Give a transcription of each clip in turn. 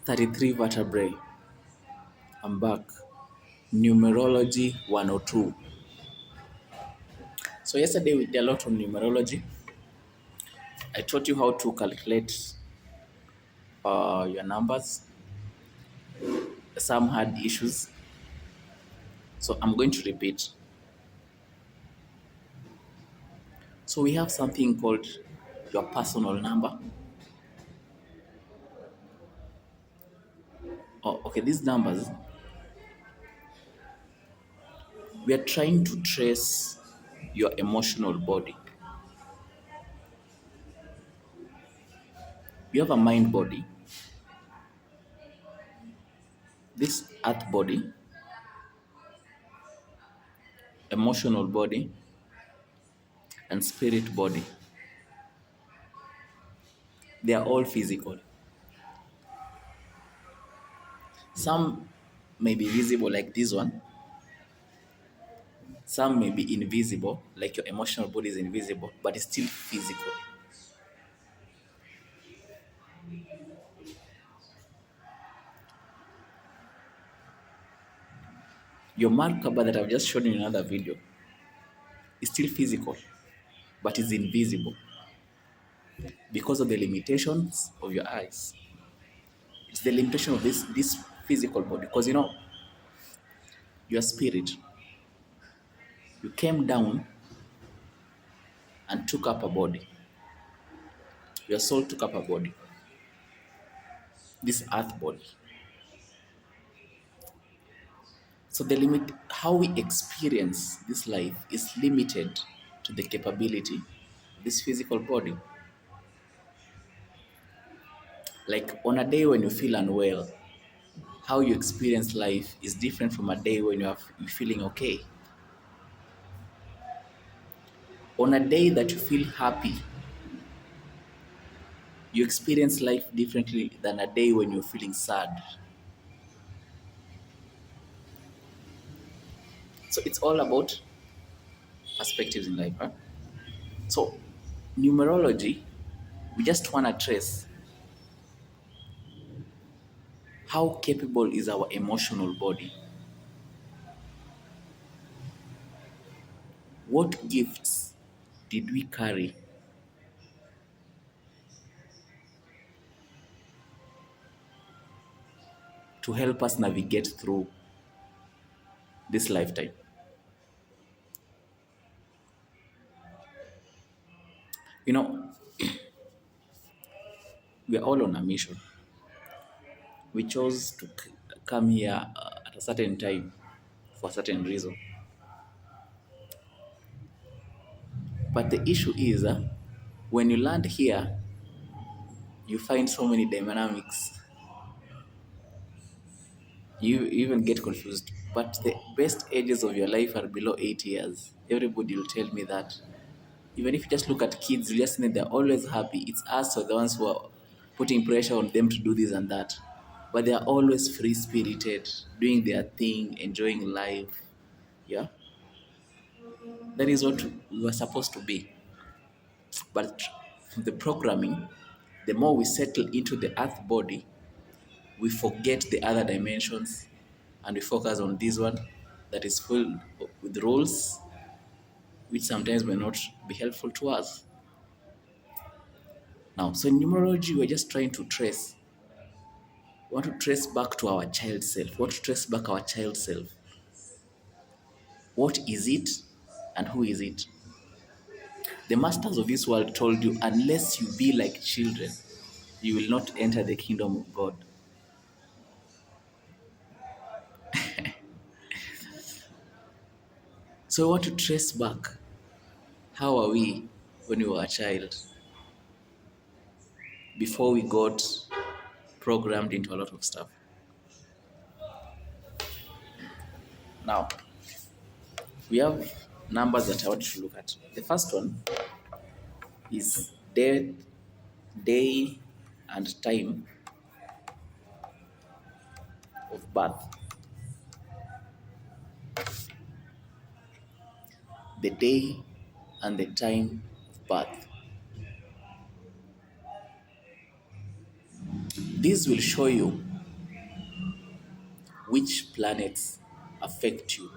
33 vertebrae. I'm back. Numerology 102. So yesterday we did a lot on numerology. I taught you how to calculate your numbers. Some had issues. So I'm going to repeat. So we have something called your personal number. Oh, okay, these numbers, we are trying to trace your emotional body. You have a mind body, this earth body, emotional body, and spirit body. They are all physical. Some may be visible like this one. Some may be invisible, like your emotional body is invisible, but it's still physical. Your Merkaba that I've just shown you in another video is still physical, but is invisible because of the limitations of your eyes. It's the limitation of this physical body. Because your spirit, you came down and took up a body. Your soul took up a body, this earth body. So the limit, how we experience this life is limited to the capability of this physical body. Like on a day when you feel unwell, how you experience life is different from a day when you're feeling okay. On a day that you feel happy, you experience life differently than a day when you're feeling sad. So it's all about perspectives in life, huh? So numerology, we just want to trace how capable is our emotional body. What gifts did we carry to help us navigate through this lifetime? You know, we are all on a mission. We chose to come here at a certain time for a certain reason. But the issue is, when you land here, you find so many dynamics. You even get confused. But the best ages of your life are below 8 years. Everybody will tell me that. Even if you just look at kids, you just know they're always happy. It's us who are the ones who are putting pressure on them to do this and that. But they are always free spirited, doing their thing, enjoying life. Yeah? That is what we were supposed to be. But the programming, the more we settle into the earth body, we forget the other dimensions and we focus on this one that is filled with rules which sometimes may not be helpful to us. Now, so in numerology, we're just trying to trace. We want to trace back to our child self. We want to trace back our child self. What is it and who is it? The masters of this world told you, unless you be like children, you will not enter the kingdom of God. So we want to trace back. How are we when we were a child? Before we got programmed into a lot of stuff. Now, we have numbers that I want you to look at. The first one is day and time of birth. The day and the time of birth. This will show you which planets affect you.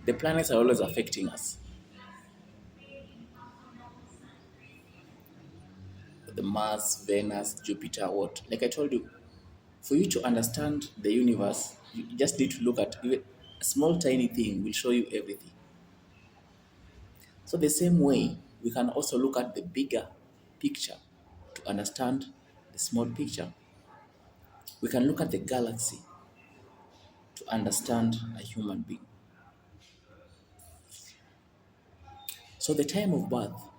The planets are always affecting us. The Mars, Venus, Jupiter, what? Like I told you, for you to understand the universe, you just need to look at even a small tiny thing will show you everything. So the same way, we can also look at the bigger picture to understand the small picture. We can look at the galaxy to understand a human being. So the time of birth,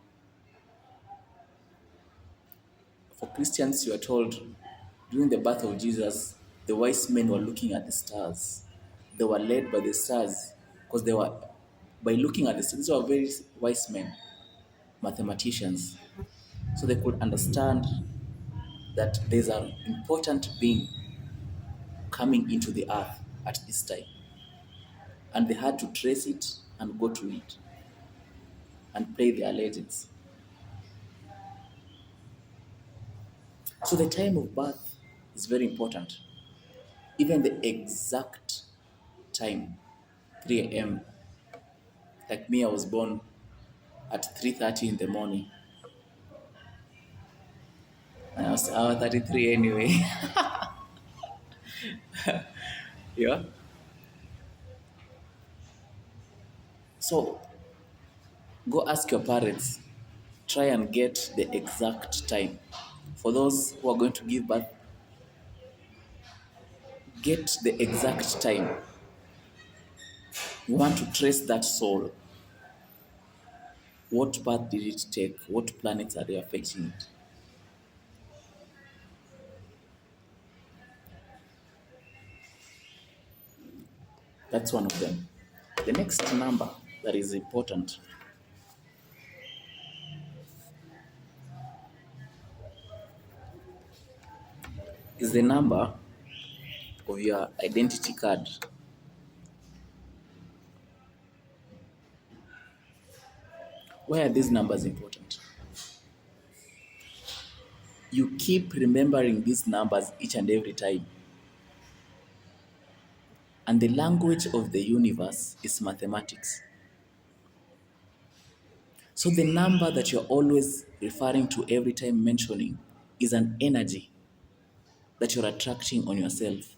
for Christians, you are told during the birth of Jesus, the wise men were looking at the stars. They were led by the stars because they were, by looking at the stars, these were very wise men, mathematicians. So they could understand that there's an important being coming into the earth at this time. And they had to trace it and go to it and pay their allegiance. So the time of birth is very important. Even the exact time, 3 a.m. Like me, I was born at 3:30 in the morning. And I was 33 anyway. Yeah. So go ask your parents. Try and get the exact time. For those who are going to give birth, get the exact time. You want to trace that soul. What path did it take? What planets are they affecting it? That's one of them. The next number that is important is the number of your identity card. Why are these numbers important? You keep remembering these numbers each and every time. And the language of the universe is mathematics. So the number that you're always referring to every time mentioning is an energy that you're attracting on yourself.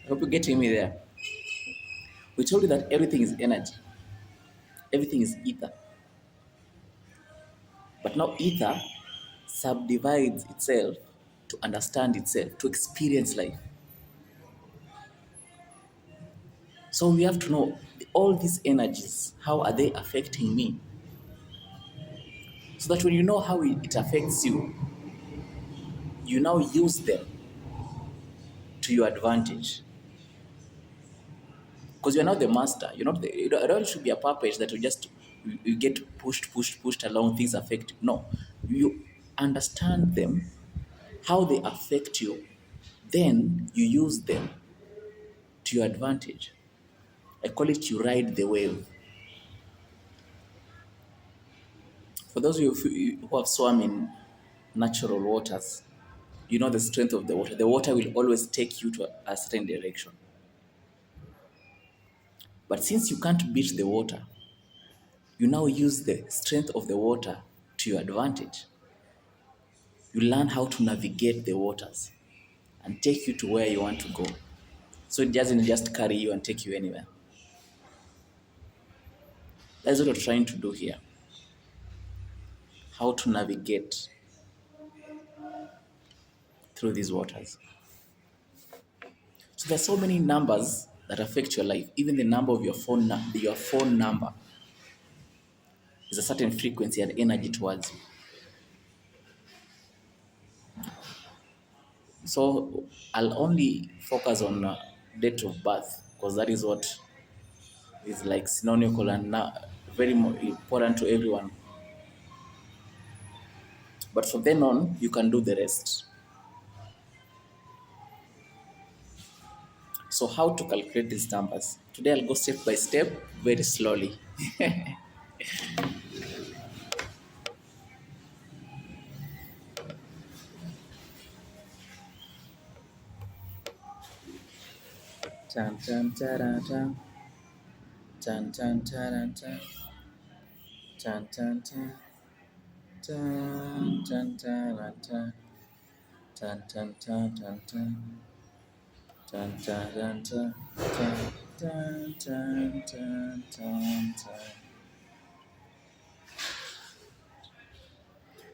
I hope you're getting me there. We told you that everything is energy, everything is ether. But now ether subdivides itself to understand itself, to experience life. So we have to know all these energies, how are they affecting me? So that when you know how it affects you, you now use them to your advantage. Because you're not the master. You're not the, you don't should be a puppet that you get pushed along, things affect you. No. You understand them, how they affect you, then you use them to your advantage. I call it you ride the wave. For those of you who have swum in natural waters, you know the strength of the water. The water will always take you to a certain direction. But since you can't beat the water, you now use the strength of the water to your advantage. You learn how to navigate the waters and take you to where you want to go. So it doesn't just carry you and take you anywhere. That's what we're trying to do here. How to navigate through these waters. So there's so many numbers that affect your life. Even the number of your phone number is a certain frequency and energy towards you. So I'll only focus on date of birth because that is what is like synonymous and very important to everyone. But from then on, you can do the rest. So how to calculate these numbers? Today I'll go step by step, very slowly. Tan tan taran tan. Tan tan taran tan. Tan tan tan. Tan tan taran tan. Tan tan tan tan tan. Tan tan tan tan. Tan tan tan tan tan tan.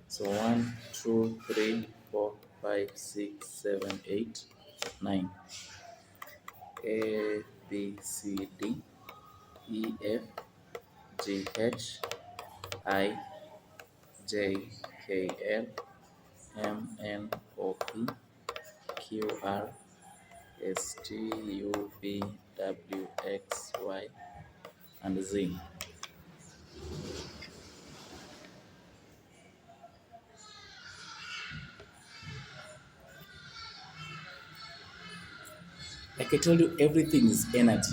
So 1, 2, 3, 4, 5, 6, 7, 8, 9. A B C D E F G H I J K L M N O P Q R S T U V W X Y and Z. Like I told you, everything is energy.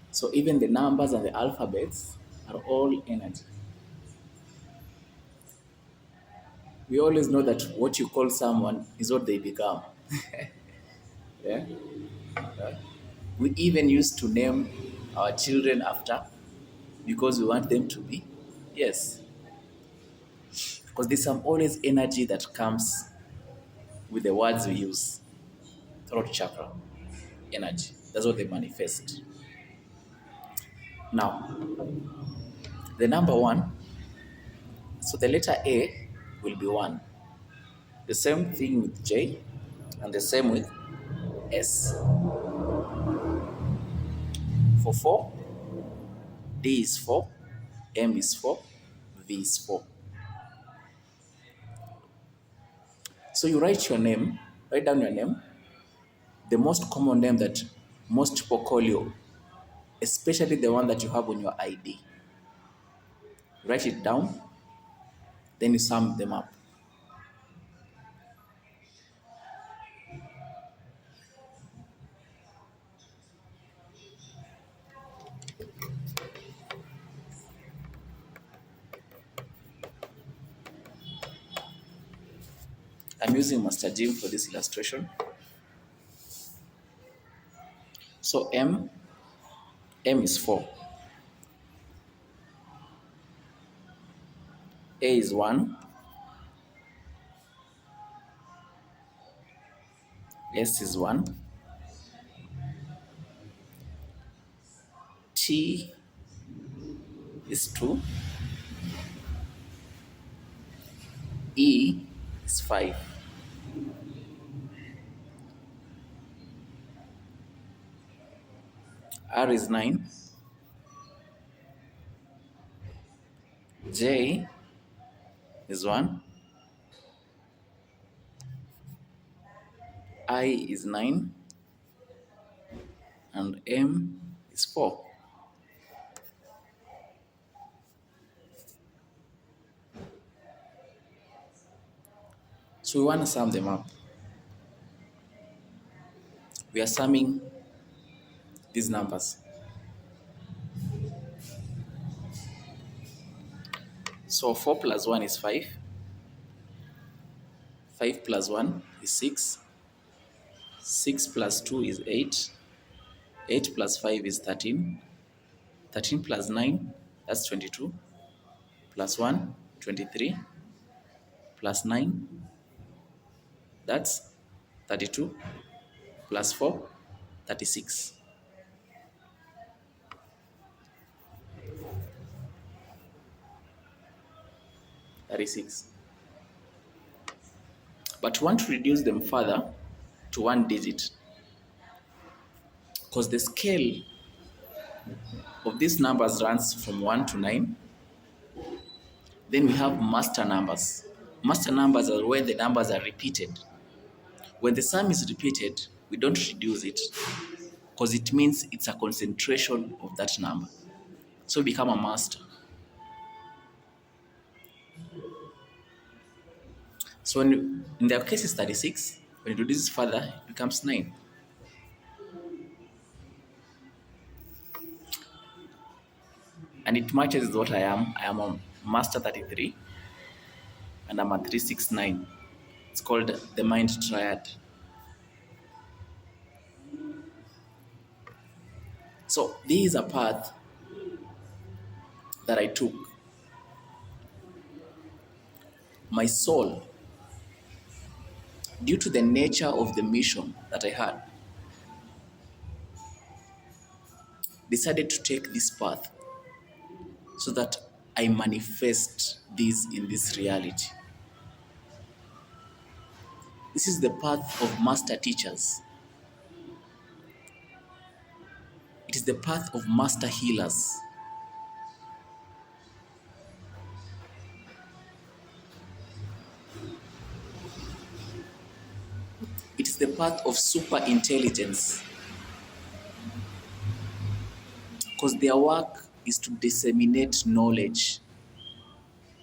So even the numbers and the alphabets are all energy. We always know that what you call someone is what they become. Yeah. We even used to name our children after because we want them to be. Yes. Because there's some always energy that comes with the words we use. Throat chakra energy. That's what they manifest. Now, the number one, so the letter A will be one. The same thing with J and the same with S. For four, D is four, M is four, V is four. So you write down your name, the most common name that most people call you, especially the one that you have on your ID. Write it down, then you sum them up. I'm using Master Jim for this illustration. So M is 4, A is 1, S is 1, T is 2, E is 5, R is 9, J is 1, I is 9, and M is 4. So we want to sum them up. We are summing these numbers. So 4 plus 1 is 5, 5 plus 1 is 6, 6 plus 2 is 8, 8 plus 5 is 13, 13 plus 9, that's 22, plus 1, 23, plus 9, that's 32, plus 4, 36. 36. But we want to reduce them further to one digit because the scale of these numbers runs from 1 to 9. Then we have master numbers. Master numbers are where the numbers are repeated. When the sum is repeated, we don't reduce it because it means it's a concentration of that number. So we become a master. So in their case it's 36, when you do this further, it becomes 9. And it matches what I am. I am a master 33 and I'm a 369. It's called the mind triad. So this is a path that I took. My soul, due to the nature of the mission that I had, decided to take this path so that I manifest this in this reality. This is the path of master teachers. It is the path of master healers. It is the path of super intelligence, because their work is to disseminate knowledge,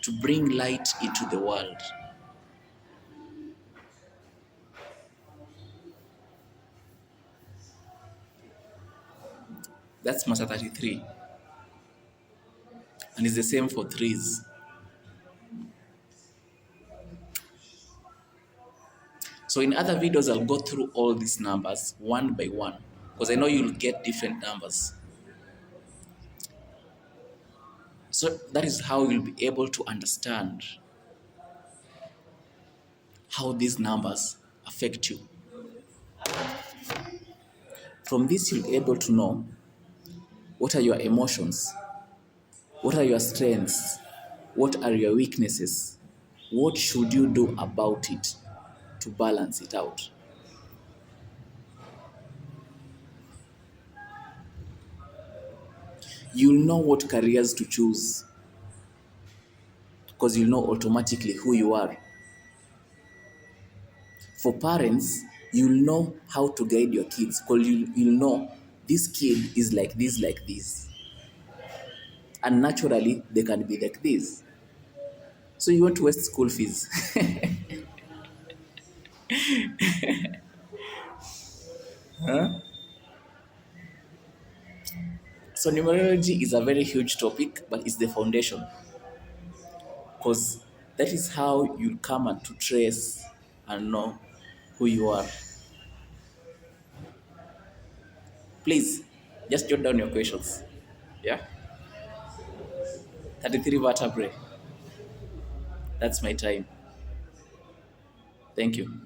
to bring light into the world. That's Master 33. And it's the same for threes. So in other videos, I'll go through all these numbers one by one, because I know you'll get different numbers. So that is how you'll be able to understand how these numbers affect you. From this, you'll be able to know what are your emotions, what are your strengths, what are your weaknesses, what should you do about it to balance it out. You'll know what careers to choose, because you'll know automatically who you are. For parents, you'll know how to guide your kids, because you'll know this kid is like this. And naturally, they can be like this. So you want to waste school fees. So numerology is a very huge topic, but it's the foundation, because that is how you come and to trace and know who you are. Please, just jot down your questions. Yeah? 33 vertebrae. That's my time. Thank you.